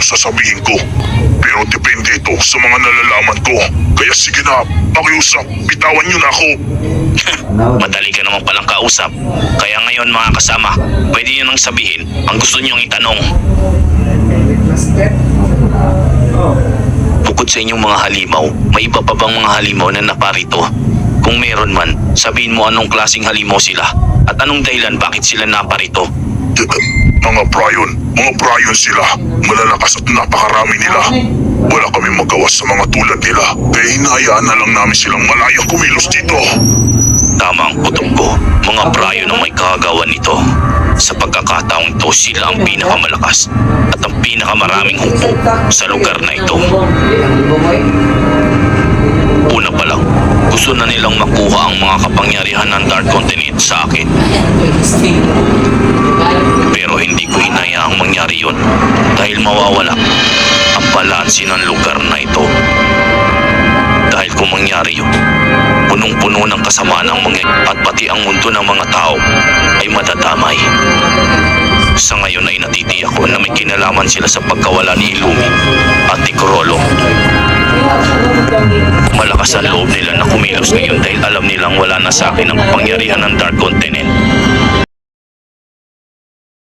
sasabihin ko. Pero depende ito sa mga nalalaman ko. Kaya sige na, pakiusap, bitawan niyo na ako. Madali ka naman palang kausap. Kaya ngayon mga kasama, pwede nyo nang sabihin ang gusto nyong itanong. Bukod sa inyong mga halimaw, may iba pa bang mga halimaw na naparito? Kung meron man, sabihin mo anong klaseng halimaw sila at anong dahilan bakit sila naparito. Mga Brian sila. Malalakas at napakarami nila. Wala kami magawa sa mga tulad nila. Kaya hinahayaan na lang namin silang malayang kumilos dito. Tama ang kutob ko, mga Brian ang may kagagawan nito. Sa pagkakataong ito, sila ang pinakamalakas at ang pinakamaraming hukbo sa lugar na ito. Una pa lang, gusto na nilang makuha ang mga kapangyarihan ng Dark Continent sa akin. Pero hindi ko hinayaang mangyari yun dahil mawawala ang balanse ng lugar na ito. Dahil kung mangyari yun, punong-puno ng kasamaan ang mga at pati ang mundo ng mga tao ay madadamay. Sa ngayon ay natitiyak ko na may kinalaman sila sa pagkawala ni Illumi at ni Chrollo. Malakas ang loob nila na kumilos ngayon dahil alam nilang wala na sa akin ang kapangyarihan ng Dark Continent.